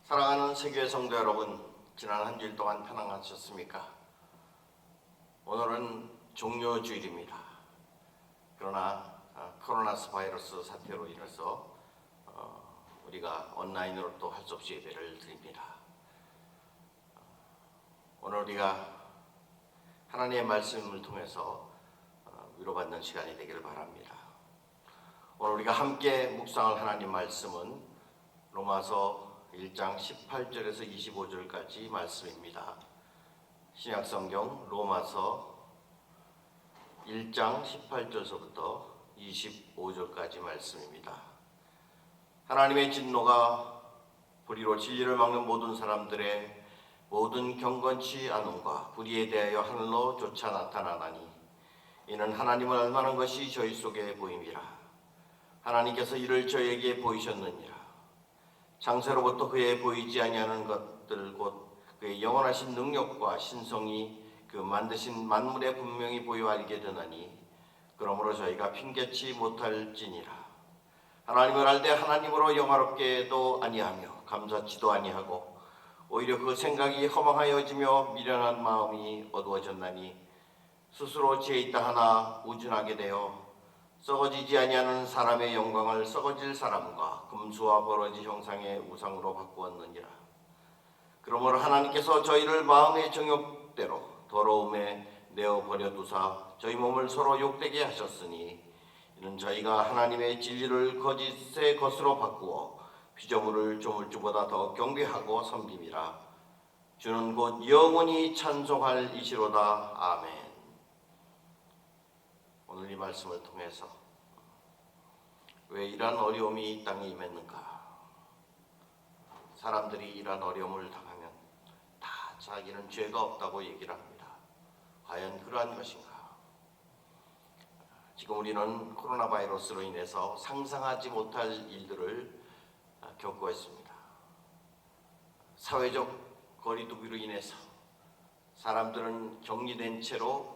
사랑하는 세교회 성도 여러분, 지난 한 주일 동안 편안하셨습니까? 오늘은 종료주일입니다. 그러나 코로나 바이러스 사태로 인해서 우리가 온라인으로 또 할 수 없이 예배를 드립니다. 오늘 우리가 하나님의 말씀을 통해서 위로받는 시간이 되기를 바랍니다. 오늘 우리가 함께 묵상할 하나님 말씀은 로마서 1장 18절에서 25절까지 말씀입니다. 신약성경 로마서 1장 18절서부터 25절까지 말씀입니다. 하나님의 진노가 불의로 진리를 막는 모든 사람들의 모든 경건치 않음과 불의에 대하여 하늘로 쫓아 나타나나니 이는 하나님을 알만한 것이 저희 속에 보임이라. 하나님께서 이를 저에게 보이셨느니라. 창세로부터 그의 보이지 아니하는 것들 곧 그의 영원하신 능력과 신성이 그 만드신 만물에 분명히 보여 알게 되나니 그러므로 저희가 핑계치 못할지니라. 하나님을 알 때 하나님으로 영화롭게도 아니하며 감사치도 아니하고 오히려 그 생각이 허망하여지며 미련한 마음이 어두워졌나니 스스로 지혜 있다 하나 우준하게 되어 썩어지지 아니하는 사람의 영광을 썩어질 사람과 금수와 버러지 형상의 우상으로 바꾸었느니라. 그러므로 하나님께서 저희를 마음의 정욕대로 더러움에 내어버려 두사 저희 몸을 서로 욕되게 하셨으니 이는 저희가 하나님의 진리를 거짓의 것으로 바꾸어 피조물을 조물주보다 더 경배하고 섬김이라. 주는 곧 영원히 찬송할 이시로다. 아멘. 오늘 이 말씀을 통해서 왜 이러한 어려움이 이 땅에 임했는가? 사람들이 이러한 어려움을 당하면 다 자기는 죄가 없다고 얘기를 합니다. 과연 그러한 것인가? 지금 우리는 코로나 바이러스로 인해서 상상하지 못할 일들을 겪고 있습니다. 사회적 거리두기로 인해서 사람들은 격리된 채로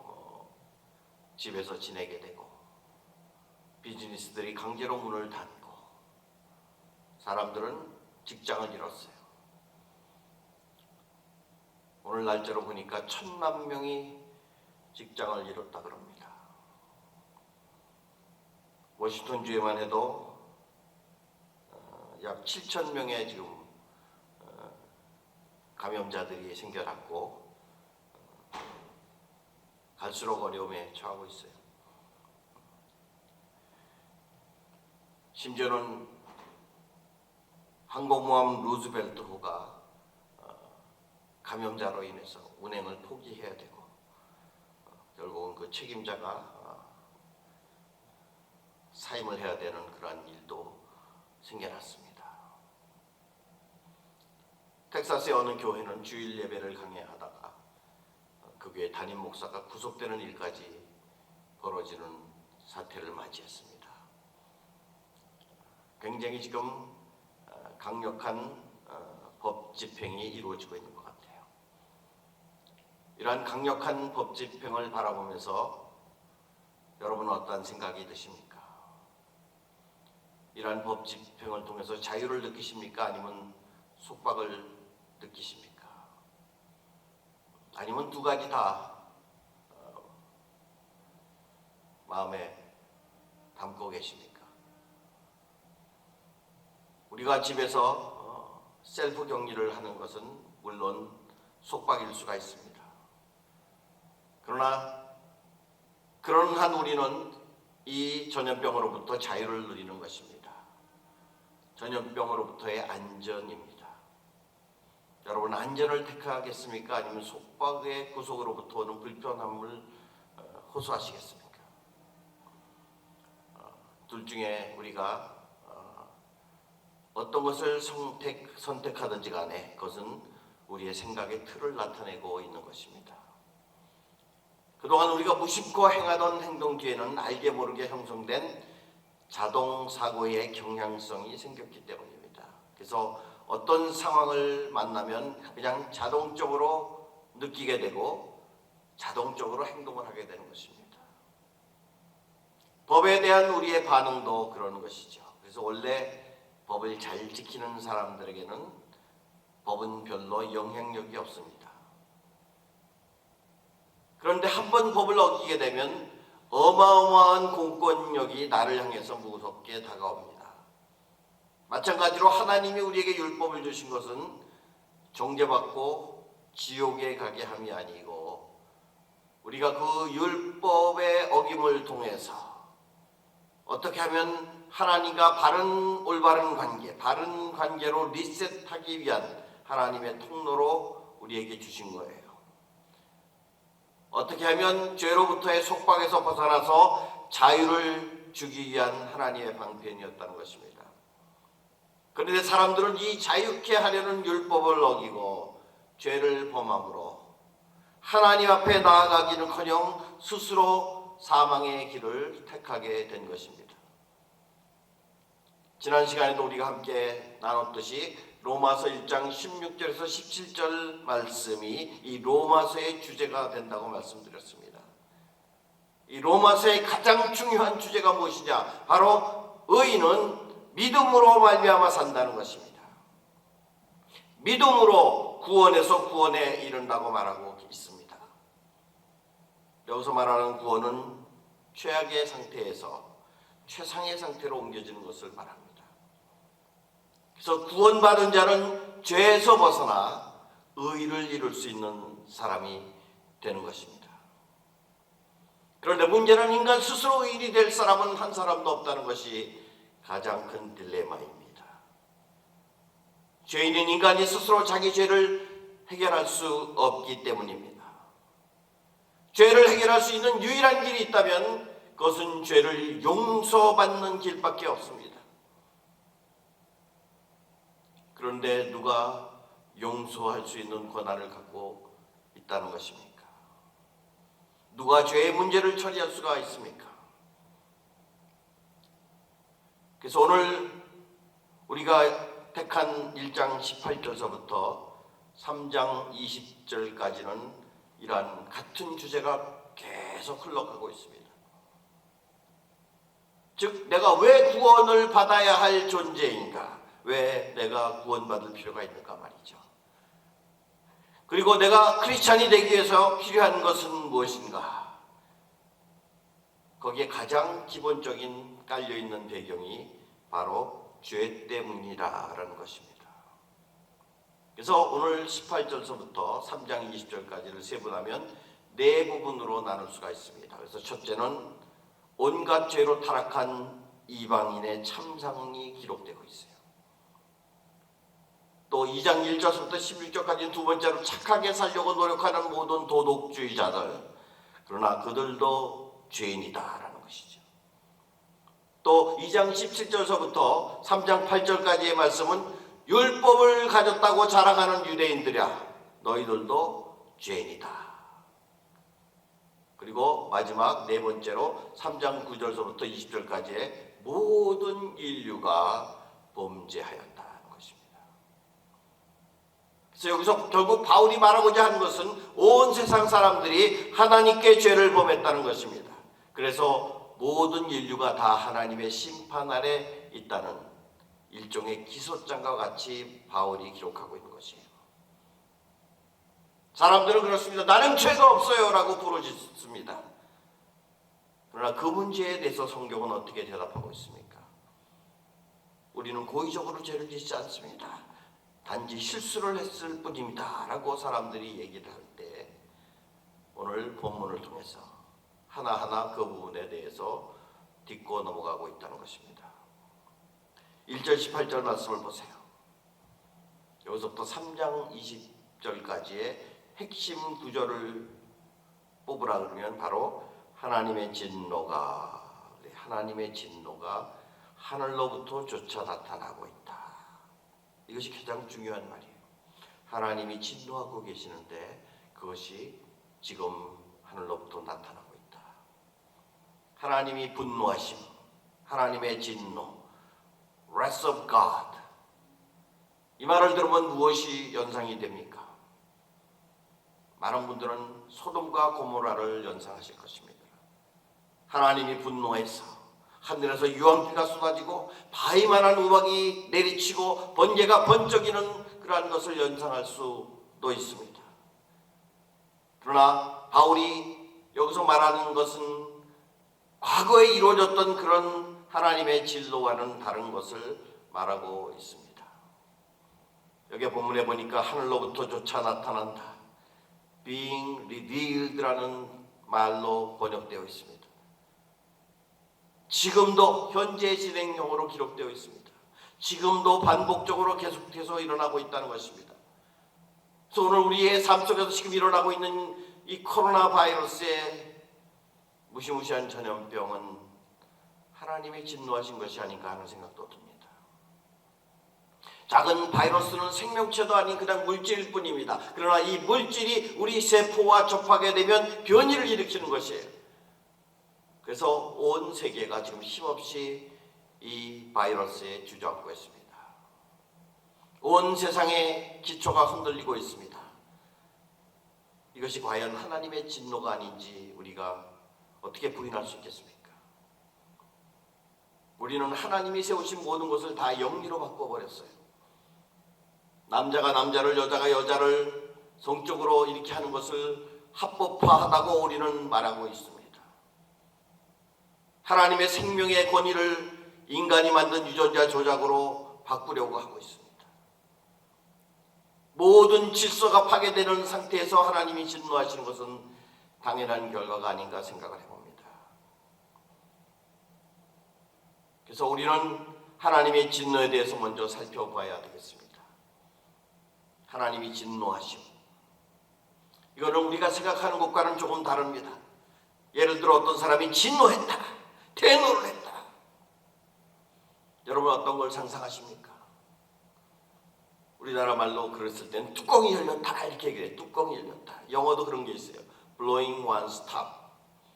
집에서 지내게 되고 비즈니스들이 강제로 문을 닫고 사람들은 직장을 잃었어요. 오늘 날짜로 보니까 1,000만 명이 직장을 잃었다 그럽니다. 워싱턴주에만 해도 약 7,000명의 지금 감염자들이 생겨났고 갈수록 어려움에 처하고 있어요. 심지어는 항공모함 루즈벨트호가 감염자로 인해서 운행을 포기해야 되고 결국은 그 책임자가 사임을 해야 되는 그러한 일도 생겨났습니다. 텍사스의 어느 교회는 주일 예배를 강행하다가 그 교회 담임 목사가 구속되는 일까지 벌어지는 사태를 맞이했습니다. 굉장히 지금 강력한 법 집행이 이루어지고 있는 것 같아요. 이러한 강력한 법 집행을 바라보면서 여러분은 어떤 생각이 드십니까? 이러한 법 집행을 통해서 자유를 느끼십니까? 아니면 속박을 느끼십니까? 아니면 두 가지 다 마음에 담고 계십니까? 우리가 집에서 셀프 격리를 하는 것은 물론 속박일 수가 있습니다. 그러나 그런 한 우리는 이 전염병으로부터 자유를 누리는 것입니다. 전염병으로부터의 안전입니다. 여러분 안전을 택하겠습니까? 아니면 속박의 구속으로부터 오는 불편함을 호소하시겠습니까? 둘 중에 우리가 어떤 것을 선택하든지 간에 그것은 우리의 생각의 틀을 나타내고 있는 것입니다. 그동안 우리가 무심코 행하던 행동 뒤에는 알게 모르게 형성된 자동사고의 경향성이 생겼기 때문입니다. 그래서 어떤 상황을 만나면 그냥 자동적으로 느끼게 되고 자동적으로 행동을 하게 되는 것입니다. 법에 대한 우리의 반응도 그런 것이죠. 그래서 원래 법을 잘 지키는 사람들에게는 법은 별로 영향력이 없습니다. 그런데 한 번 법을 어기게 되면 어마어마한 공권력이 나를 향해서 무섭게 다가옵니다. 마찬가지로 하나님이 우리에게 율법을 주신 것은 정죄받고 지옥에 가게 함이 아니고 우리가 그 율법의 어김을 통해서 어떻게 하면 하나님과 올바른 관계, 바른 관계로 리셋하기 위한 하나님의 통로로 우리에게 주신 거예요. 어떻게 하면 죄로부터의 속박에서 벗어나서 자유를 주기 위한 하나님의 방편이었다는 것입니다. 그런데 사람들은 이 자유케 하려는 율법을 어기고 죄를 범함으로 하나님 앞에 나아가기는커녕 스스로 사망의 길을 택하게 된 것입니다. 지난 시간에도 우리가 함께 나눴듯이 로마서 1장 16절에서 17절 말씀이 이 로마서의 주제가 된다고 말씀드렸습니다. 이 로마서의 가장 중요한 주제가 무엇이냐? 바로 의인은 믿음으로 말미암아 산다는 것입니다. 믿음으로 구원에서 구원에 이른다고 말하고 있습니다. 여기서 말하는 구원은 최악의 상태에서 최상의 상태로 옮겨지는 것을 말합니다. 그래서 구원받은 자는 죄에서 벗어나 의를 이룰 수 있는 사람이 되는 것입니다. 그런데 문제는 인간 스스로 의인이 될 사람은 한 사람도 없다는 것이 가장 큰 딜레마입니다. 죄인은 인간이 스스로 자기 죄를 해결할 수 없기 때문입니다. 죄를 해결할 수 있는 유일한 길이 있다면 그것은 죄를 용서받는 길밖에 없습니다. 그런데 누가 용서할 수 있는 권한을 갖고 있다는 것입니까? 누가 죄의 문제를 처리할 수가 있습니까? 그래서 오늘 우리가 택한 1장 18절서부터 3장 20절까지는 이러한 같은 주제가 계속 흘러가고 있습니다. 즉 내가 왜 구원을 받아야 할 존재인가? 왜 내가 구원받을 필요가 있는가 말이죠. 그리고 내가 크리스찬이 되기 위해서 필요한 것은 무엇인가? 거기에 가장 기본적인 깔려있는 배경이 바로 죄 때문이라는 것입니다. 그래서 오늘 18절서부터 3장 20절까지를 세분하면 네 부분으로 나눌 수가 있습니다. 그래서 첫째는 온갖 죄로 타락한 이방인의 참상이 기록되고 있어요. 또 2장 1절부터 16절까지는 두 번째로 착하게 살려고 노력하는 모든 도덕주의자들, 그러나 그들도 죄인이다라는 것이죠. 또 2장 17절서부터 3장 8절까지의 말씀은 율법을 가졌다고 자랑하는 유대인들이야, 너희들도 죄인이다. 그리고 마지막 네 번째로 3장 9절서부터 20절까지의 모든 인류가 범죄하였다. 그래서 여기서 결국 바울이 말하고자 하는 것은 온 세상 사람들이 하나님께 죄를 범했다는 것입니다. 그래서 모든 인류가 다 하나님의 심판 아래 있다는 일종의 기소장과 같이 바울이 기록하고 있는 것이에요. 사람들은 그렇습니다. 나는 죄가 없어요 라고 부르짖습니다. 그러나 그 문제에 대해서 성경은 어떻게 대답하고 있습니까? 우리는 고의적으로 죄를 짓지 않습니다. 단지 실수를 했을 뿐입니다 라고 사람들이 얘기를 할 때 오늘 본문을 통해서 하나하나 그 부분에 대해서 딛고 넘어가고 있다는 것입니다. 1절 18절 말씀을 보세요. 여기서부터 3장 20절까지의 핵심 구절을 뽑으라 그러면 바로 하나님의 진노가 하늘로부터 쫓아 나타나고 있다. 이것이 가장 중요한 말이에요. 하나님이 진노하고 계시는데 그것이 지금 하늘로부터 나타나고 있다. 하나님이 분노하심, 하나님의 진노, wrath of God. 이 말을 들으면 무엇이 연상이 됩니까? 많은 분들은 소돔과 고모라를 연상하실 것입니다. 하나님이 분노해서 하늘에서 유황비가 쏟아지고 바위만한 우박이 내리치고 번개가 번쩍이는 그러한 것을 연상할 수도 있습니다. 그러나 바울이 여기서 말하는 것은 과거에 이루어졌던 그런 하나님의 진노와는 다른 것을 말하고 있습니다. 여기 본문에 보니까 하늘로부터조차 나타난다, being revealed라는 말로 번역되어 있습니다. 지금도 현재 진행형으로 기록되어 있습니다. 지금도 반복적으로 계속해서 일어나고 있다는 것입니다. 그래서 오늘 우리의 삶 속에서 지금 일어나고 있는 이 코로나 바이러스의 무시무시한 전염병은 하나님이 진노하신 것이 아닌가 하는 생각도 듭니다. 작은 바이러스는 생명체도 아닌 그냥 물질일 뿐입니다. 그러나 이 물질이 우리 세포와 접하게 되면 변이를 일으키는 것이에요. 그래서 온 세계가 지금 힘없이 이 바이러스에 주저앉고 있습니다. 온 세상의 기초가 흔들리고 있습니다. 이것이 과연 하나님의 진노가 아닌지 우리가 어떻게 부인할 수 있겠습니까? 우리는 하나님이 세우신 모든 것을 다 영리로 바꿔버렸어요. 남자가 남자를, 여자가 여자를 성적으로 이렇게 하는 것을 합법화하다고 우리는 말하고 있습니다. 하나님의 생명의 권위를 인간이 만든 유전자 조작으로 바꾸려고 하고 있습니다. 모든 질서가 파괴되는 상태에서 하나님이 진노하시는 것은 당연한 결과가 아닌가 생각을 해봅니다. 그래서 우리는 하나님의 진노에 대해서 먼저 살펴봐야 되겠습니다. 하나님이 진노하시오. 이거는 우리가 생각하는 것과는 조금 다릅니다. 예를 들어 어떤 사람이 진노했다, 대노를 했다. 여러분 어떤 걸 상상하십니까? 우리나라 말로 그랬을 때는 뚜껑이 열렸다 이렇게 얘기해요. 뚜껑이 열렸다. 영어도 그런 게 있어요. blowing one's top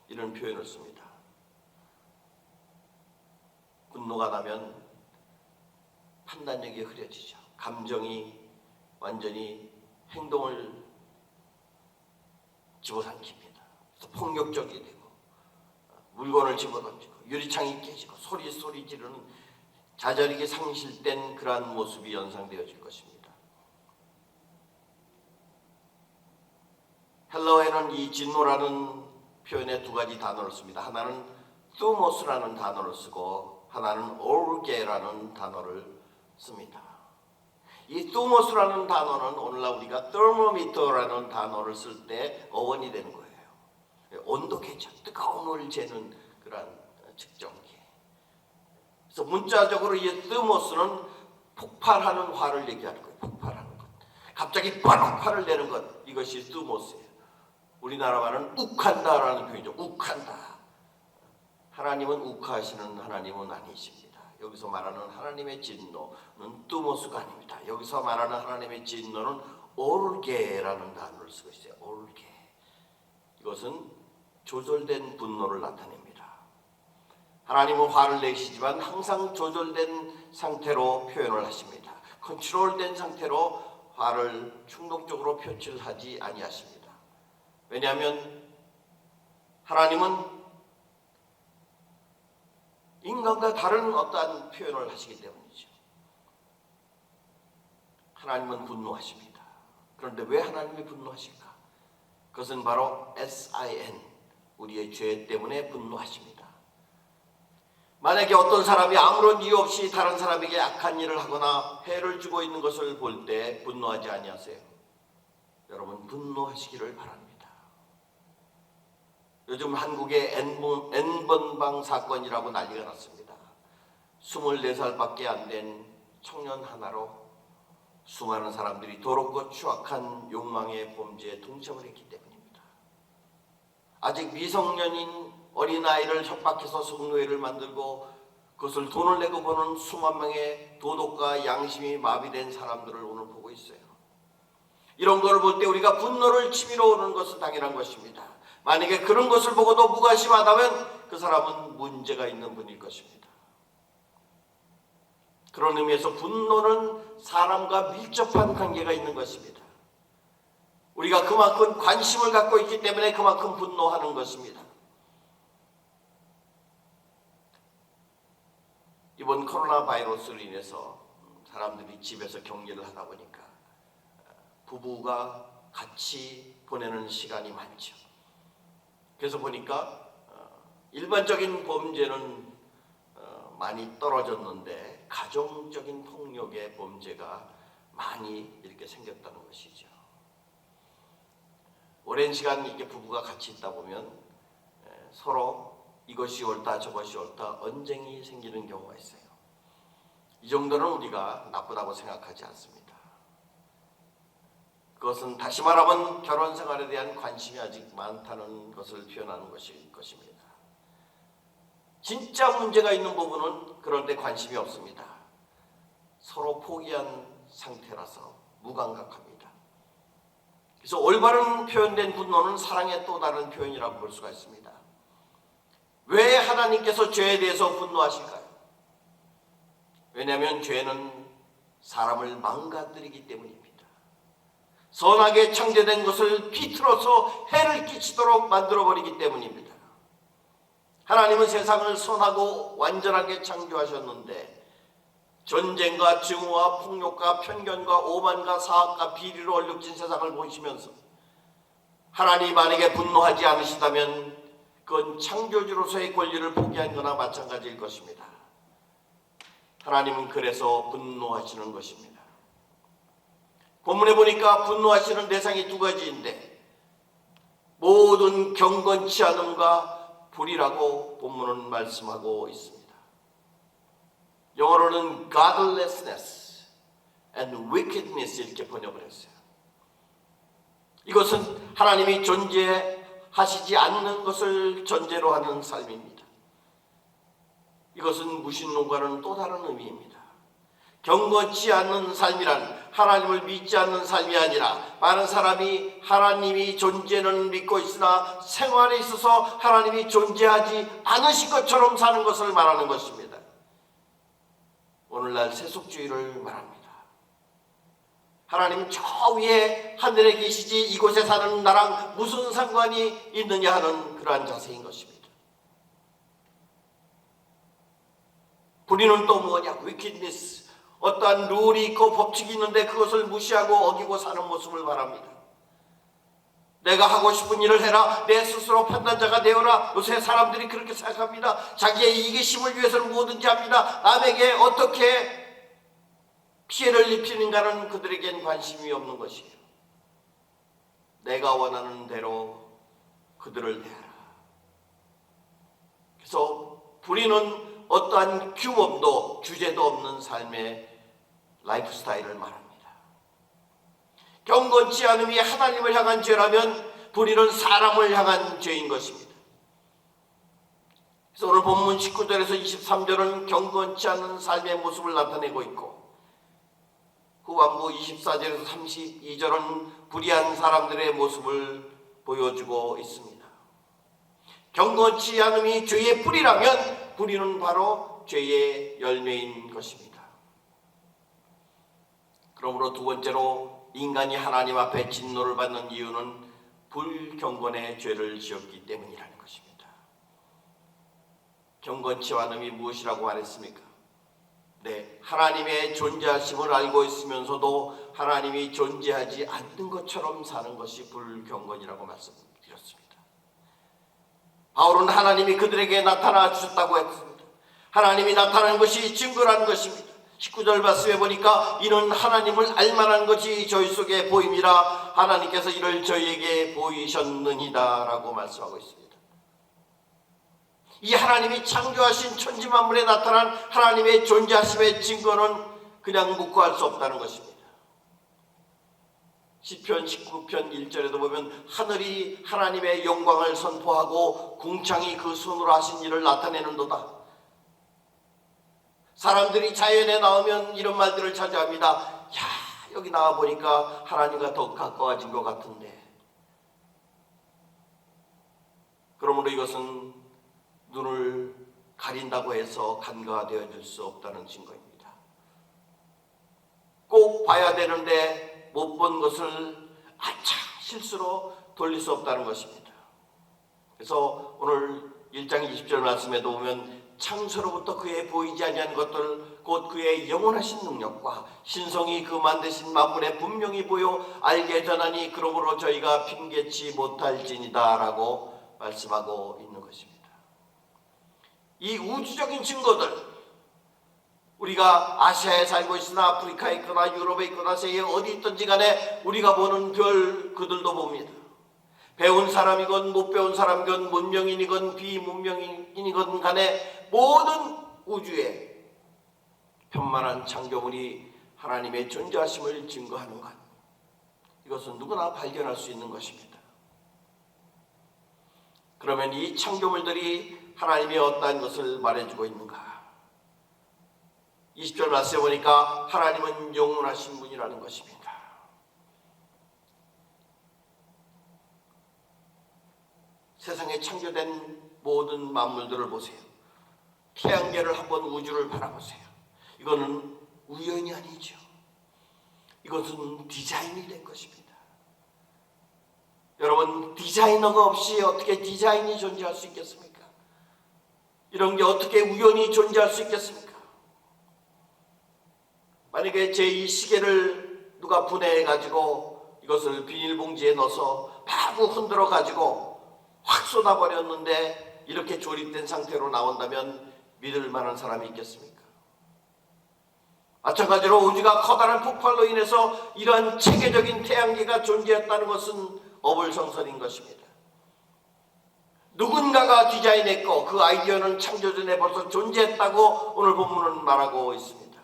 이런 표현을 씁니다. 분노가 나면 판단력이 흐려지죠. 감정이 완전히 행동을 집어삼킵니다. 그래서 폭력적이 되고 물건을 집어던지고 유리창이 깨지고 소리 지르는 자절하게 상실된 그러한 모습이 연상되어질 것입니다. 헬라어에는 이 진노라는 표현에 두 가지 단어를 씁니다. 하나는 thumos라는 단어를 쓰고 하나는 orge라는 단어를 씁니다. 이 thumos라는 단어는 오늘날 우리가 thermometer라는 단어를 쓸 때 어원이 되는 거예요. 온도 계산, 뜨거움을 재는 그런 측정기. 그래서 문자적으로 이 thermos는 폭발하는 화를 얘기하는 거예요. 폭발하는 것. 갑자기 빠르게 화를 내는 것. 이것이 thermos예요. 우리나라 말은 욱한다라는 표현이죠. 욱한다. 하나님은 욱하시는 하나님은 아니십니다. 여기서 말하는 하나님의 진노는 뚜모스가 아닙니다. 여기서 말하는 하나님의 진노는 올게라는 단어를 쓰고 있어요. 올게. 이것은 조절된 분노를 나타냅니다. 하나님은 화를 내시지만 항상 조절된 상태로 표현을 하십니다. 컨트롤된 상태로 화를 충동적으로 표출하지 아니하십니다. 왜냐하면 하나님은 인간과 다른 어떠한 표현을 하시기 때문이죠. 하나님은 분노하십니다. 그런데 왜 하나님이 분노하실까? 그것은 바로 sin, 우리의 죄 때문에 분노하십니다. 만약에 어떤 사람이 아무런 이유 없이 다른 사람에게 악한 일을 하거나 해를 주고 있는 것을 볼 때 분노하지 아니하세요? 여러분 분노하시기를 바랍니다. 요즘 한국의 N번방 사건이라고 난리가 났습니다. 24살밖에 안 된 청년 하나로 수많은 사람들이 더럽고 추악한 욕망의 범죄에 동참을 했기 때문입니다. 아직 미성년인 어린아이를 협박해서 성노예를 만들고 그것을 돈을 내고 보는 수만 명의 도덕과 양심이 마비된 사람들을 오늘 보고 있어요. 이런 걸 볼 때 우리가 분노를 치밀어 오는 것은 당연한 것입니다. 만약에 그런 것을 보고도 무관심하다면 그 사람은 문제가 있는 분일 것입니다. 그런 의미에서 분노는 사람과 밀접한 관계가 있는 것입니다. 우리가 그만큼 관심을 갖고 있기 때문에 그만큼 분노하는 것입니다. 이번 코로나 바이러스로 인해서 사람들이 집에서 격리를 하다 보니까 부부가 같이 보내는 시간이 많죠. 그래서 보니까 일반적인 범죄는 많이 떨어졌는데 가정적인 폭력의 범죄가 많이 이렇게 생겼다는 것이죠. 오랜 시간 이렇게 부부가 같이 있다 보면 서로 이것이 옳다 저것이 옳다 언쟁이 생기는 경우가 있어요. 이 정도는 우리가 나쁘다고 생각하지 않습니다. 그것은 다시 말하면 결혼 생활에 대한 관심이 아직 많다는 것을 표현하는 것일 것입니다. 진짜 문제가 있는 부분은 그런데 관심이 없습니다. 서로 포기한 상태라서 무감각합니다. 그래서 올바른 표현된 분노는 사랑의 또 다른 표현이라고 볼 수가 있습니다. 왜 하나님께서 죄에 대해서 분노하실까요? 왜냐하면 죄는 사람을 망가뜨리기 때문입니다. 선하게 창조된 것을 비틀어서 해를 끼치도록 만들어버리기 때문입니다. 하나님은 세상을 선하고 완전하게 창조하셨는데 전쟁과 증오와 폭력과 편견과 오만과 사악과 비리로 얼룩진 세상을 보시면서 하나님 만약에 분노하지 않으시다면 그건 창조주로서의 권리를 포기한 거나 마찬가지일 것입니다. 하나님은 그래서 분노하시는 것입니다. 본문에 보니까 분노하시는 대상이 두 가지인데 모든 경건치 않음과 불이라고 본문은 말씀하고 있습니다. 영어로는 godlessness and wickedness 이렇게 번역을 했어요. 이것은 하나님이 존재하시지 않는 것을 전제로 하는 삶입니다. 이것은 무신론과는 또 다른 의미입니다. 경건치 않는 삶이란 하나님을 믿지 않는 삶이 아니라 많은 사람이 하나님이 존재는 믿고 있으나 생활에 있어서 하나님이 존재하지 않으신 것처럼 사는 것을 말하는 것입니다. 오늘날 세속주의를 말합니다. 하나님은 저 위에 하늘에 계시지 이곳에 사는 나랑 무슨 상관이 있느냐 하는 그러한 자세인 것입니다. 불의는 또 뭐냐? wickedness. 어떠한 룰이 있고 법칙이 있는데 그것을 무시하고 어기고 사는 모습을 말합니다. 내가 하고 싶은 일을 해라. 내 스스로 판단자가 되어라. 요새 사람들이 그렇게 생각합니다. 자기의 이기심을 위해서는 뭐든지 합니다. 남에게 어떻게 피해를 입히는가는 그들에겐 관심이 없는 것이에요. 내가 원하는 대로 그들을 대하라. 그래서 불의는 어떠한 규범도 규제도 없는 삶의 라이프 스타일을 말합니다. 경건치 않음이 하나님을 향한 죄라면 불의는 사람을 향한 죄인 것입니다. 그래서 오늘 본문 19절에서 23절은 경건치 않은 삶의 모습을 나타내고 있고 후반부 24절에서 32절은 불의한 사람들의 모습을 보여주고 있습니다. 경건치 않음이 죄의 뿌리라면 불의는 바로 죄의 열매인 것입니다. 그러므로 두 번째로 인간이 하나님 앞에 진노를 받는 이유는 불경건의 죄를 지었기 때문이라는 것입니다. 경건치 않음이 무엇이라고 말했습니까? 네, 하나님의 존재하심을 알고 있으면서도 하나님이 존재하지 않는 것처럼 사는 것이 불경건이라고 말씀드렸습니다. 바울은 하나님이 그들에게 나타나 주셨다고 했습니다. 하나님이 나타난 것이 증거라는 것입니다. 19절 말씀해 보니까 이는 하나님을 알만한 것이 저희 속에 보임이라 하나님께서 이를 저희에게 보이셨느니라 라고 말씀하고 있습니다. 이 하나님이 창조하신 천지만물에 나타난 하나님의 존재하심의 증거는 그냥 묵고할 수 없다는 것입니다. 시편 19편 1절에도 보면 하늘이 하나님의 영광을 선포하고 궁창이 그 손으로 하신 일을 나타내는도다. 사람들이 자연에 나오면 이런 말들을 찾아합니다. 야, 여기 나와 보니까 하나님과 더 가까워진 것 같은데. 그러므로 이것은 눈을 가린다고 해서 간과가 되어질 수 없다는 증거입니다. 꼭 봐야 되는데 못 본 것을 아차 실수로 돌릴 수 없다는 것입니다. 그래서 오늘 1장 20절 말씀에도 보면 창세로부터 그의 보이지 아니한 것들 곧 그의 영원하신 능력과 신성이 그 만드신 만물에 분명히 보여 알게 되나니 그러므로 저희가 핑계치 못할지니다 라고 말씀하고 있는 것입니다. 이 우주적인 증거들, 우리가 아시아에 살고 있으나 아프리카에 있거나 유럽에 있거나 세계 어디 있든지 간에 우리가 보는 별 그들도 봅니다. 배운 사람이건 못 배운 사람이건 문명인이건 비문명인이건 간에 모든 우주에 편만한 창조물이 하나님의 존재하심을 증거하는 것, 이것은 누구나 발견할 수 있는 것입니다. 그러면 이 창조물들이 하나님의 어떠한 것을 말해주고 있는가? 20절 말씀에 보니까 하나님은 영원하신 분이라는 것입니다. 세상에 창조된 모든 만물들을 보세요. 태양계를 한번 우주를 바라보세요. 이거는 우연이 아니죠. 이것은 디자인이 된 것입니다. 여러분, 디자이너가 없이 어떻게 디자인이 존재할 수 있겠습니까? 이런 게 어떻게 우연히 존재할 수 있겠습니까? 만약에 제 이 시계를 누가 분해해가지고 이것을 비닐봉지에 넣어서 마구 흔들어가지고 확 쏟아버렸는데 이렇게 조립된 상태로 나온다면 믿을 만한 사람이 있겠습니까? 마찬가지로 우주가 커다란 폭발로 인해서 이러한 체계적인 태양계가 존재했다는 것은 어불성설인 것입니다. 누군가가 디자인했고 그 아이디어는 창조전에 벌써 존재했다고 오늘 본문은 말하고 있습니다.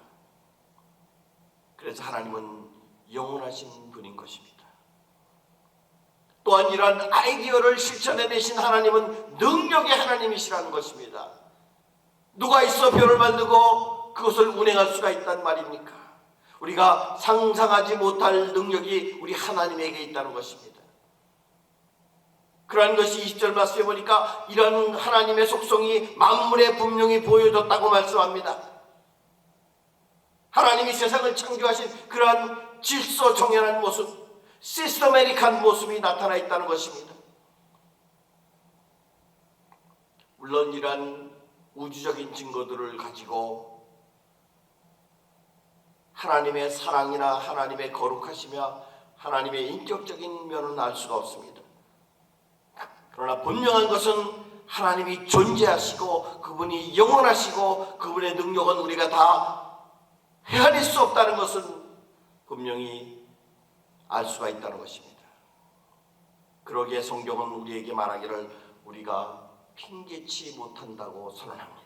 그래서 하나님은 영원하신 분인 것입니다. 또한 이러한 아이디어를 실천해내신 하나님은 능력의 하나님이시라는 것입니다. 누가 있어 별을 만들고 그것을 운행할 수가 있단 말입니까? 우리가 상상하지 못할 능력이 우리 하나님에게 있다는 것입니다. 그러한 것이 20절 말씀에 보니까 이런 하나님의 속성이 만물에 분명히 보여졌다고 말씀합니다. 하나님이 세상을 창조하신 그러한 질서정연한 모습, 시스테메틱한 모습이 나타나 있다는 것입니다. 물론 이러한 우주적인 증거들을 가지고 하나님의 사랑이나 하나님의 거룩하시며 하나님의 인격적인 면은 알 수가 없습니다. 그러나 분명한 것은 하나님이 존재하시고 그분이 영원하시고 그분의 능력은 우리가 다 헤아릴 수 없다는 것은 분명히 알 수가 있다는 것입니다. 그러기에 성경은 우리에게 말하기를 우리가 핑계치 못한다고 선언합니다.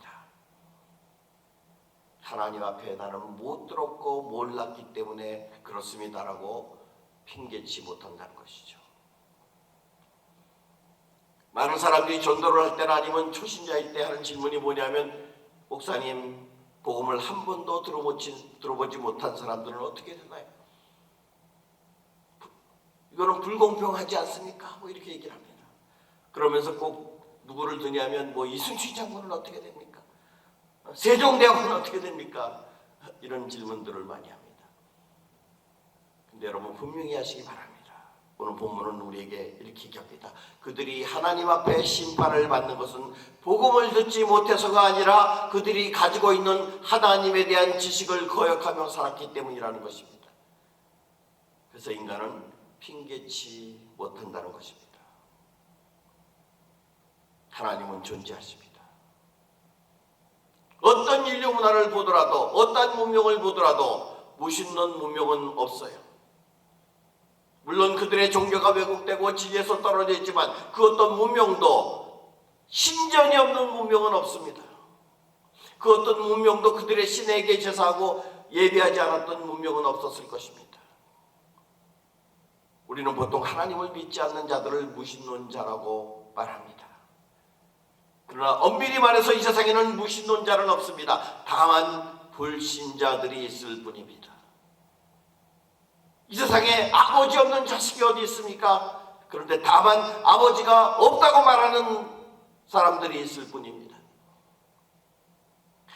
하나님 앞에 나는 못 들었고 몰랐기 때문에 그렇습니다라고 핑계치 못한다는 것이죠. 많은 사람들이 전도를 할 때나 아니면 초신자일 때 하는 질문이 뭐냐면, 목사님, 복음을 한 번도 들어보지 못한 사람들은 어떻게 되나요? 이거는 불공평하지 않습니까? 뭐 이렇게 얘기를 합니다. 그러면서 꼭 누구를 드냐면 이순신 장군은 어떻게 됩니까? 세종대왕은 어떻게 됩니까? 이런 질문들을 많이 합니다. 근데 여러분 분명히 하시기 바랍니다. 오늘 본문은 우리에게 이렇게 얘기합니다. 그들이 하나님 앞에 심판을 받는 것은 복음을 듣지 못해서가 아니라 그들이 가지고 있는 하나님에 대한 지식을 거역하며 살았기 때문이라는 것입니다. 그래서 인간은 핑계치 못한다는 것입니다. 하나님은 존재하십니다. 어떤 인류 문화를 보더라도 어떤 문명을 보더라도 무신론 문명은 없어요. 물론 그들의 종교가 왜곡되고 진리에서 떨어져 있지만 그 어떤 문명도 신전이 없는 문명은 없습니다. 그 어떤 문명도 그들의 신에게 제사하고 예배하지 않았던 문명은 없었을 것입니다. 우리는 보통 하나님을 믿지 않는 자들을 무신론자라고 말합니다. 그러나 엄밀히 말해서 이 세상에는 무신론자는 없습니다. 다만 불신자들이 있을 뿐입니다. 이 세상에 아버지 없는 자식이 어디 있습니까? 그런데 다만 아버지가 없다고 말하는 사람들이 있을 뿐입니다.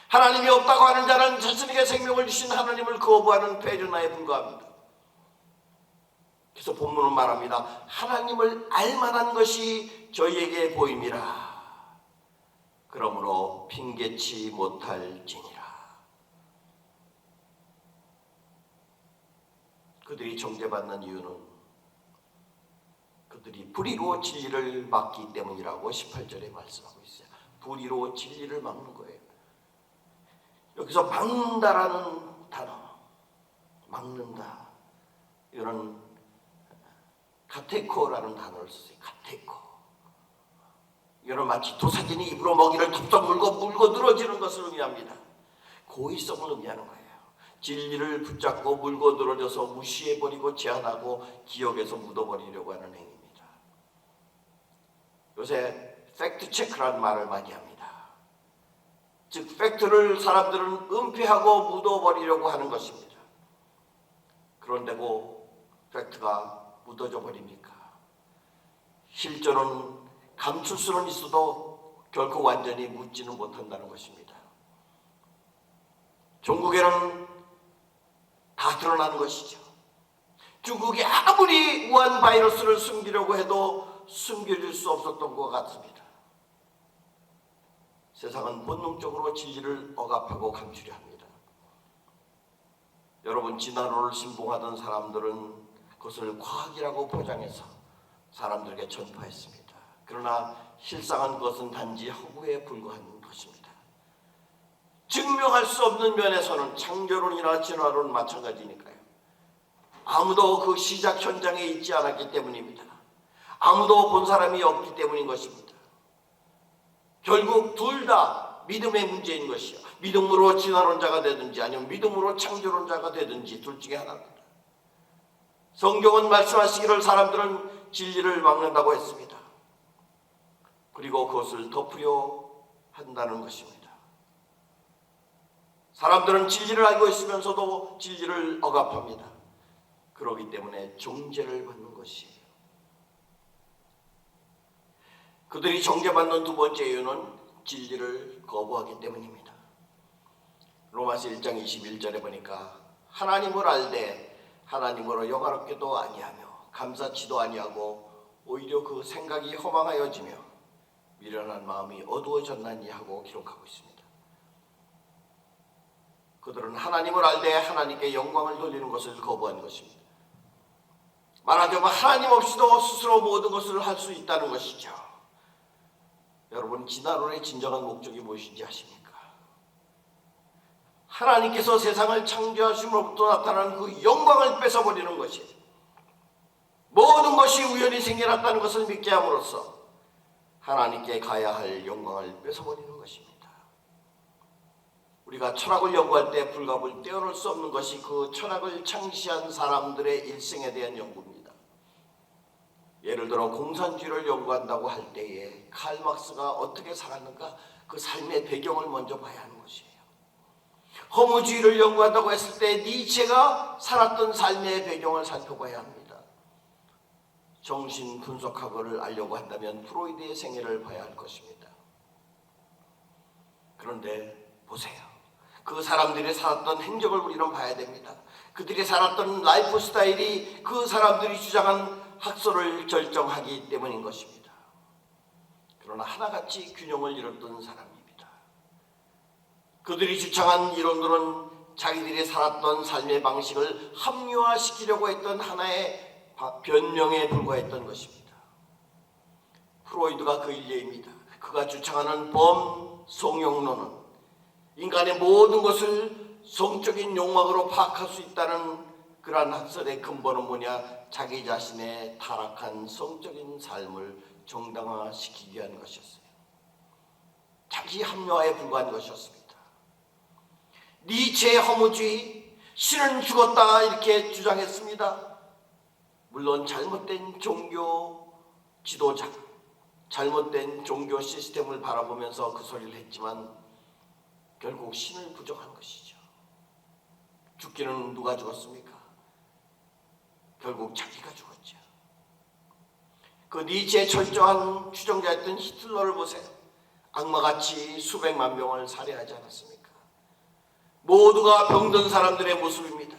하나님이 없다고 하는 자는 자신에게 생명을 주신 하나님을 거부하는 페르나에 불과합니다. 그래서 본문은 말합니다. 하나님을 알만한 것이 저희에게 보임이라. 그러므로 핑계치 못할지니라. 그들이 정죄받는 이유는 그들이 불의로 진리를 막기 때문이라고 18절에 말씀하고 있어요. 불의로 진리를 막는 거예요. 여기서 막는다라는 단어, 막는다, 이거는 카테코라는 단어를 썼어요. 카테코. 이거는 마치 도사진이 입으로 먹이를 덥석 물고 늘어지는 것을 의미합니다. 고의성을 의미하는 거예요. 진리를 붙잡고 물고 늘어져서 무시해버리고 제한하고 기억에서 묻어버리려고 하는 행위입니다. 요새 팩트 체크라는 말을 많이 합니다. 즉 팩트를 사람들은 은폐하고 묻어버리려고 하는 것입니다. 그런데고 팩트가 묻어져 버립니까? 실존은 감출 수는 있어도 결코 완전히 묻지는 못한다는 것입니다. 종국에는 다 드러나는 것이죠. 중국이 아무리 우한 바이러스를 숨기려고 해도 숨겨질 수 없었던 것 같습니다. 세상은 본능적으로 진리를 억압하고 감추려 합니다. 여러분, 진화론을 신봉하던 사람들은 그것을 과학이라고 포장해서 사람들에게 전파했습니다. 그러나 실상은 그것은 단지 허구에 불과한 것입니다. 증명할 수 없는 면에서는 창조론이나 진화론은 마찬가지니까요. 아무도 그 시작 현장에 있지 않았기 때문입니다. 아무도 본 사람이 없기 때문인 것입니다. 결국 둘 다 믿음의 문제인 것이요. 믿음으로 진화론자가 되든지 아니면 믿음으로 창조론자가 되든지 둘 중에 하나입니다. 성경은 말씀하시기를 사람들은 진리를 막는다고 했습니다. 그리고 그것을 덮으려 한다는 것입니다. 사람들은 진리를 알고 있으면서도 진리를 억압합니다. 그렇기 때문에 정죄를 받는 것이에요. 그들이 정죄받는 두 번째 이유는 진리를 거부하기 때문입니다. 로마서 1장 21절에 보니까 하나님을 알되 하나님으로 영화롭게도 아니하며 감사치도 아니하고 오히려 그 생각이 허망하여지며 미련한 마음이 어두워졌나니 하고 기록하고 있습니다. 그들은 하나님을 알되 하나님께 영광을 돌리는 것을 거부한 것입니다. 말하자면 하나님 없이도 스스로 모든 것을 할 수 있다는 것이죠. 여러분, 진화론의 진정한 목적이 무엇인지 아십니까? 하나님께서 세상을 창조하심으로부터 나타나는 그 영광을 뺏어버리는 것이에요. 모든 것이 우연히 생겨났다는 것을 믿게 함으로써 하나님께 가야 할 영광을 뺏어버리는 것입니다. 우리가 철학을 연구할 때 불가불 떼어놓을 수 없는 것이 그 철학을 창시한 사람들의 일생에 대한 연구입니다. 예를 들어 공산주의를 연구한다고 할 때에 칼 막스가 어떻게 살았는가, 그 삶의 배경을 먼저 봐야 하는 것이에요. 허무주의를 연구한다고 했을 때 니체가 살았던 삶의 배경을 살펴봐야 합니다. 정신분석학을 알려고 한다면 프로이드의 생애를 봐야 할 것입니다. 그런데 보세요. 그 사람들이 살았던 행적을 우리는 봐야 됩니다. 그들이 살았던 라이프 스타일이 그 사람들이 주장한 학설을 결정하기 때문인 것입니다. 그러나 하나같이 균형을 잃었던 사람입니다. 그들이 주창한 이론들은 자기들이 살았던 삶의 방식을 합리화시키려고 했던 하나의 변명에 불과했던 것입니다. 프로이드가 그 일례입니다. 그가 주창하는 범성욕론은 인간의 모든 것을 성적인 욕망으로 파악할 수 있다는 그러한 학설의 근본은 뭐냐? 자기 자신의 타락한 성적인 삶을 정당화시키기 위한 것이었어요. 자기 합리화에 불과한 것이었습니다. 니체의 허무주의, 신은 죽었다 이렇게 주장했습니다. 물론 잘못된 종교 지도자, 잘못된 종교 시스템을 바라보면서 그 소리를 했지만 결국 신을 부정한 것이죠. 죽기는 누가 죽었습니까? 결국 자기가 죽었죠. 그 니체의 철저한 추종자였던 히틀러를 보세요. 악마같이 수백만 명을 살해하지 않았습니까? 모두가 병든 사람들의 모습입니다.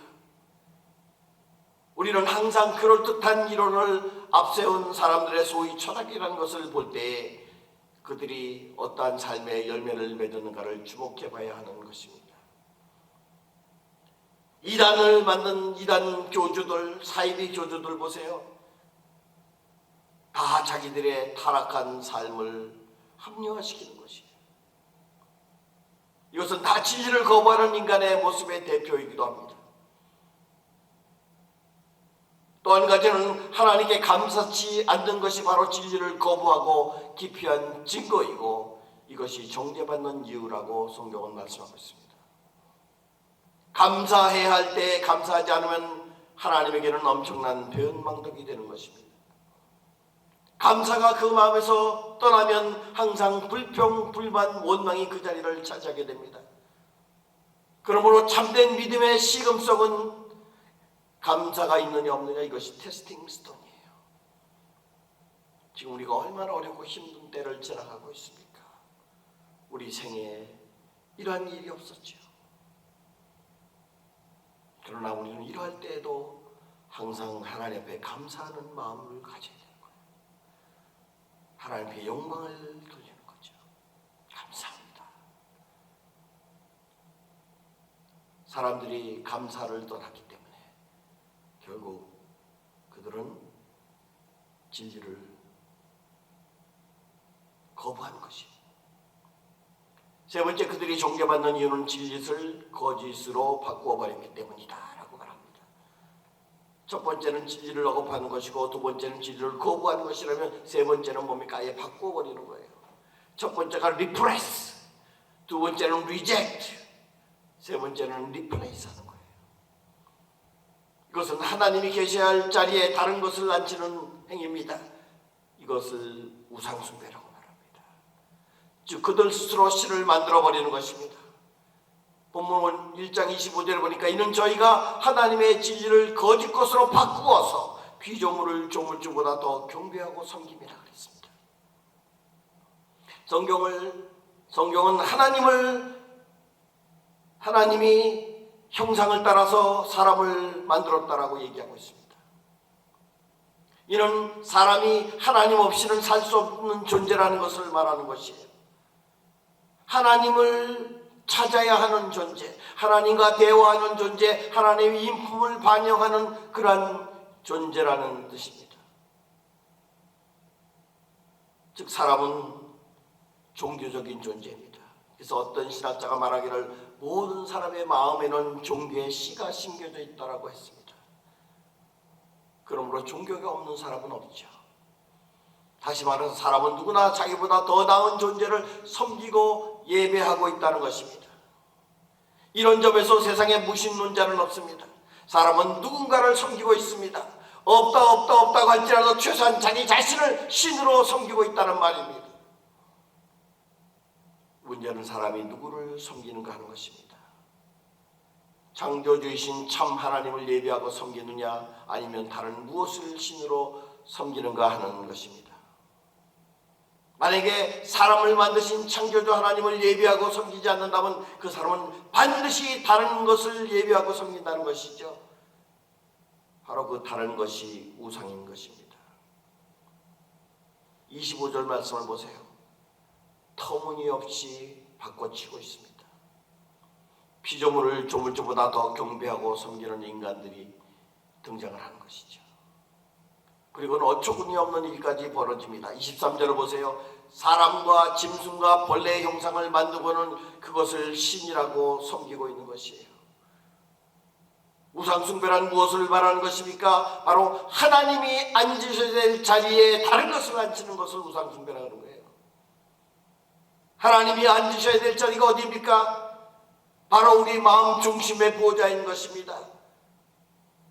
우리는 항상 그럴듯한 이론을 앞세운 사람들의 소위 철학이라는 것을 볼 때 그들이 어떠한 삶의 열매를 맺었는가를 주목해 봐야 하는 것입니다. 이단을 만든 이단 교주들, 사이비 교주들 보세요. 다 자기들의 타락한 삶을 합리화시키는 것이에요. 이것은 다 진리를 거부하는 인간의 모습의 대표이기도 합니다. 또 한 가지는 하나님께 감사치 않는 것이 바로 진리를 거부하고 기피한 증거이고 이것이 정죄받는 이유라고 성경은 말씀하고 있습니다. 감사해야 할 때 감사하지 않으면 하나님에게는 엄청난 변망덕이 되는 것입니다. 감사가 그 마음에서 떠나면 항상 불평, 불만, 원망이 그 자리를 차지하게 됩니다. 그러므로 참된 믿음의 시금석은 감사가 있느냐 없느냐 이것이 테스팅 스톤이에요. 지금 우리가 얼마나 어렵고 힘든 때를 지나가고 있습니까? 우리 생애에 이러한 일이 없었죠. 그러나 우리는 이러할 때에도 항상 하나님 앞에 감사하는 마음을 가져야 되는 거예요. 하나님 앞에 영광을 돌리는 거죠. 감사합니다. 사람들이 감사를 떠났기 때문에 결국 그들은 진리를 거부한 것이에요. 세 번째, 그들이 정죄받는 이유는 진리를 거짓으로 바꾸어버렸기 때문이다 라고 말합니다. 첫 번째는 진리를 억압하는 것이고 두 번째는 진리를 거부하는 것이라면 세 번째는 뭡니까? 아예 바꾸어버리는 거예요. 첫 번째가 repress, 두 번째는 reject, 세 번째는 replace 하는 거예요. 이것은 하나님이 계셔야 할 자리에 다른 것을 앉히는 행위입니다. 이것을 우상숭배라고 말합니다. 즉 그들 스스로 신을 만들어버리는 것입니다. 본문 1장 25절에 보니까 이는 저희가 하나님의 진리를 거짓 것으로 바꾸어서 피조물을 조물주보다 더 경배하고 섬김이라 그랬습니다. 성경은 하나님이 형상을 따라서 사람을 만들었다라고 얘기하고 있습니다. 이는 사람이 하나님 없이는 살 수 없는 존재라는 것을 말하는 것이에요. 하나님을 찾아야 하는 존재, 하나님과 대화하는 존재, 하나님의 인품을 반영하는 그러한 존재라는 뜻입니다. 즉 사람은 종교적인 존재입니다. 그래서 어떤 신학자가 말하기를 모든 사람의 마음에는 종교의 씨가 심겨져 있다고 했습니다. 그러므로 종교가 없는 사람은 없죠. 다시 말해서 사람은 누구나 자기보다 더 나은 존재를 섬기고 예배하고 있다는 것입니다. 이런 점에서 세상에 무신론자는 없습니다. 사람은 누군가를 섬기고 있습니다. 없다고 할지라도 최소한 자기 자신을 신으로 섬기고 있다는 말입니다. 문제는 사람이 누구를 섬기는가 하는 것입니다. 창조주이신 참 하나님을 예배하고 섬기느냐 아니면 다른 무엇을 신으로 섬기는가 하는 것입니다. 만약에 사람을 만드신 창조주 하나님을 예배하고 섬기지 않는다면 그 사람은 반드시 다른 것을 예배하고 섬긴다는 것이죠. 바로 그 다른 것이 우상인 것입니다. 25절 말씀을 보세요. 터무니없이 바꿔치고 있습니다. 피조물을 조물주보다 더 경배하고 섬기는 인간들이 등장을 하는 것이죠. 그리고는 어처구니 없는 일까지 벌어집니다. 23절을 보세요. 사람과 짐승과 벌레의 형상을 만들고는 그것을 신이라고 섬기고 있는 것이에요. 우상숭배란 무엇을 말하는 것입니까? 바로 하나님이 앉으셔야 될 자리에 다른 것을 앉히는 것을 우상숭배라고 하는 거예요. 하나님이 앉으셔야 될 자리가 어디입니까? 바로 우리 마음 중심의 보좌인 것입니다.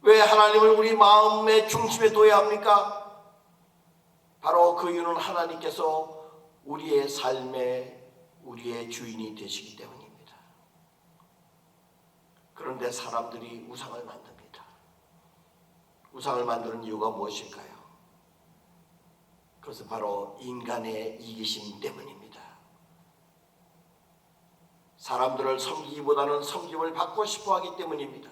왜 하나님을 우리 마음의 중심에 둬야 합니까? 바로 그 이유는 하나님께서 우리의 삶에 우리의 주인이 되시기 때문입니다. 그런데 사람들이 우상을 만듭니다. 우상을 만드는 이유가 무엇일까요? 그것은 바로 인간의 이기심 때문입니다. 사람들을 섬기기보다는 섬김을 받고 싶어 하기 때문입니다.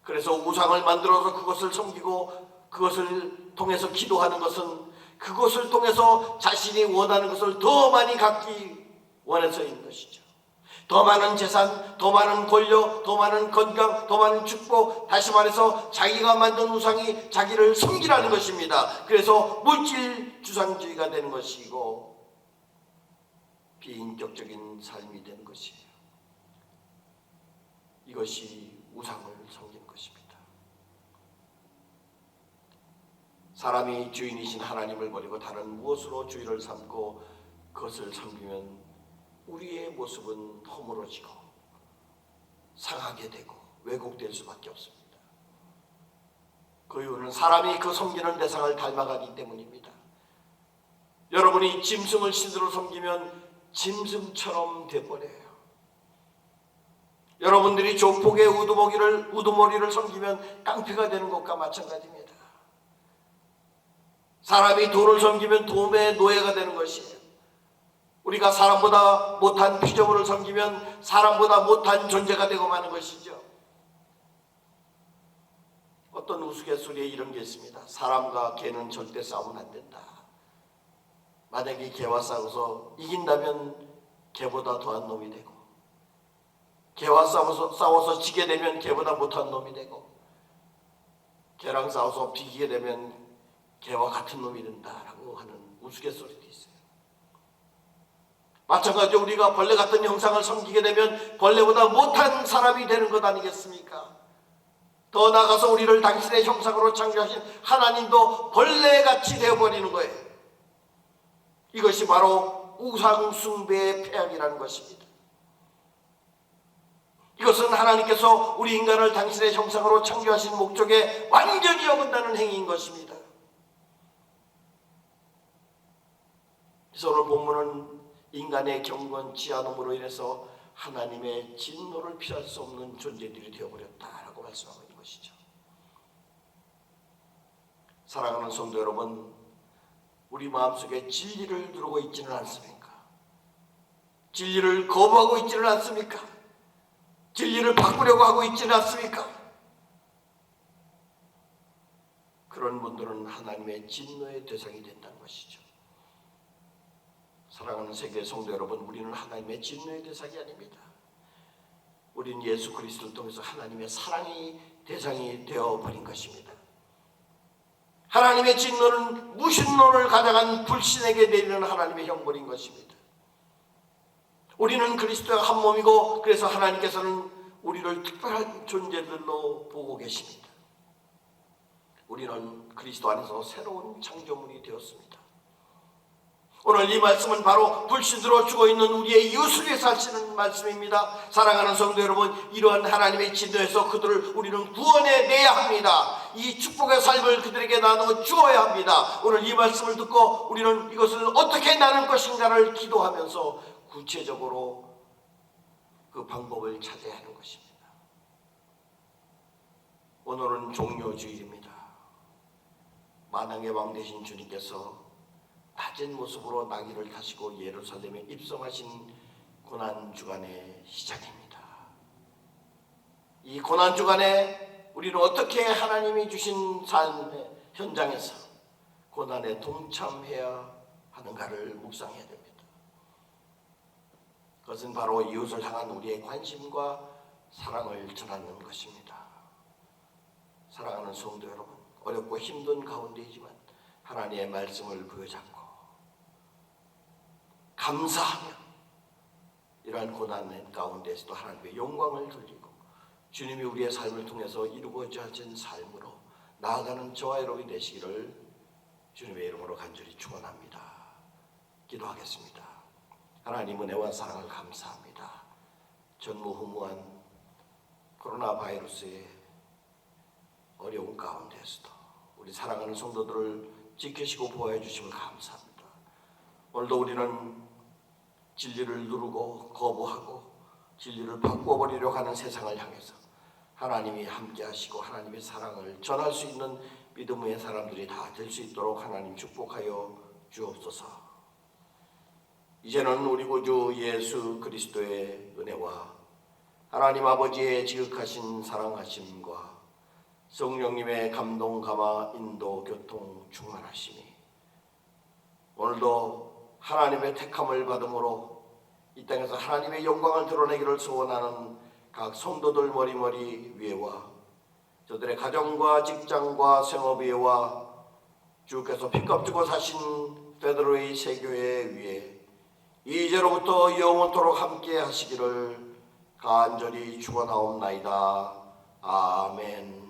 그래서 우상을 만들어서 그것을 섬기고 그것을 통해서 기도하는 것은 그것을 통해서 자신이 원하는 것을 더 많이 갖기 원해서인 것이죠. 더 많은 재산, 더 많은 권력, 더 많은 건강, 더 많은 축복, 다시 말해서 자기가 만든 우상이 자기를 섬기라는 것입니다. 그래서 물질 주상주의가 되는 것이고 비인격적인 삶이 되는 것이에요. 이것이 우상을 섬기는 것입니다. 사람이 주인이신 하나님을 버리고 다른 무엇으로 주인을 삼고 그것을 섬기면 우리의 모습은 허물어지고 상하게 되고 왜곡될 수밖에 없습니다. 그 이유는 사람이 그 섬기는 대상을 닮아가기 때문입니다. 여러분이 짐승을 신으로 섬기면 짐승처럼 돼버려요. 여러분들이 조폭의 우두머리를 섬기면 깡패가 되는 것과 마찬가지입니다. 사람이 돈을 섬기면 돈의 노예가 되는 것이에요. 우리가 사람보다 못한 피조물을 섬기면 사람보다 못한 존재가 되고 마는 것이죠. 어떤 우스갯소리에 이런 게 있습니다. 사람과 개는 절대 싸우면 안 된다. 만약에 개와 싸워서 이긴다면 개보다 더한 놈이 되고, 개와 싸워서 지게 되면 개보다 못한 놈이 되고, 개랑 싸워서 비기게 되면 개와 같은 놈이 된다라고 하는 우스갯소리도 있어요. 마찬가지로 우리가 벌레 같은 형상을 섬기게 되면 벌레보다 못한 사람이 되는 것 아니겠습니까? 더 나아가서 우리를 당신의 형상으로 창조하신 하나님도 벌레같이 되어버리는 거예요. 이것이 바로 우상 숭배의 폐악이라는 것입니다. 이것은 하나님께서 우리 인간을 당신의 형상으로 창조하신 목적에 완전히 어긋나는 행위인 것입니다. 그래서 오늘 본문은 인간의 경건치 않음으로 인해서 하나님의 진노를 피할 수 없는 존재들이 되어버렸다라고 말씀하고 있는 것이죠. 사랑하는 성도 여러분, 우리 마음속에 진리를 두르고 있지는 않습니까? 진리를 거부하고 있지는 않습니까? 진리를 바꾸려고 하고 있지는 않습니까? 그런 분들은 하나님의 진노의 대상이 된다는 것이죠. 사랑하는 세계 성도 여러분, 우리는 하나님의 진노의 대상이 아닙니다. 우리는 예수 그리스도를 통해서 하나님의 사랑의 대상이 되어버린 것입니다. 하나님의 진노는 무신론을 가져간 불신에게 내리는 하나님의 형벌인 것입니다. 우리는 그리스도와 한 몸이고, 그래서 하나님께서는 우리를 특별한 존재들로 보고 계십니다. 우리는 그리스도 안에서 새로운 창조물이 되었습니다. 오늘 이 말씀은 바로 불신으로 죽어있는 우리의 이웃을 위해서 하시는 말씀입니다. 사랑하는 성도 여러분, 이러한 하나님의 진노에서 그들을 우리는 구원해내야 합니다. 이 축복의 삶을 그들에게 나누어 주어야 합니다. 오늘 이 말씀을 듣고 우리는 이것을 어떻게 나눌 것인가를 기도하면서 구체적으로 그 방법을 찾아야 하는 것입니다. 오늘은 종료주일입니다. 만왕의 왕 되신 주님께서 낮은 모습으로 나귀를 타시고 예루살렘에 입성하신 고난주간의 시작입니다. 이 고난주간에 우리는 어떻게 하나님이 주신 삶의 현장에서 고난에 동참해야 하는가를 묵상해야 됩니다. 그것은 바로 이웃을 향한 우리의 관심과 사랑을 전하는 것입니다. 사랑하는 성도 여러분, 어렵고 힘든 가운데이지만 하나님의 말씀을 부여잡고 감사하며 이러한 고난 가운데서도 하나님의 영광을 돌리고 주님이 우리의 삶을 통해서 이루고자 하신 삶으로 나아가는 저와 여러분이 되시기를 주님의 이름으로 간절히 축원합니다. 기도하겠습니다. 하나님 은혜와 사랑을 감사합니다. 전무후무한 코로나 바이러스의 어려운 가운데서도 우리 사랑하는 성도들을 지키시고 보호해 주심을 감사합니다. 오늘도 우리는 진리를 누르고 거부하고 진리를 바꿔버리려고 하는 세상을 향해서 하나님이 함께 하시고 하나님의 사랑을 전할 수 있는 믿음의 사람들이 다 될 수 있도록 하나님 축복하여 주옵소서. 이제는 우리 구주 예수 그리스도의 은혜와 하나님 아버지의 지극하신 사랑하심과 성령님의 감동 감화 인도 교통 충만하심이 오늘도 하나님의 택함을 받음으로 이 땅에서 하나님의 영광을 드러내기를 소원하는 각 성도들 머리머리 위에와 저들의 가정과 직장과 생업 위에와 주께서 피값 주고 사신 베드로의 세교회 위에 이제로부터 영원토록 함께 하시기를 간절히 축원하옵나이다. 아멘.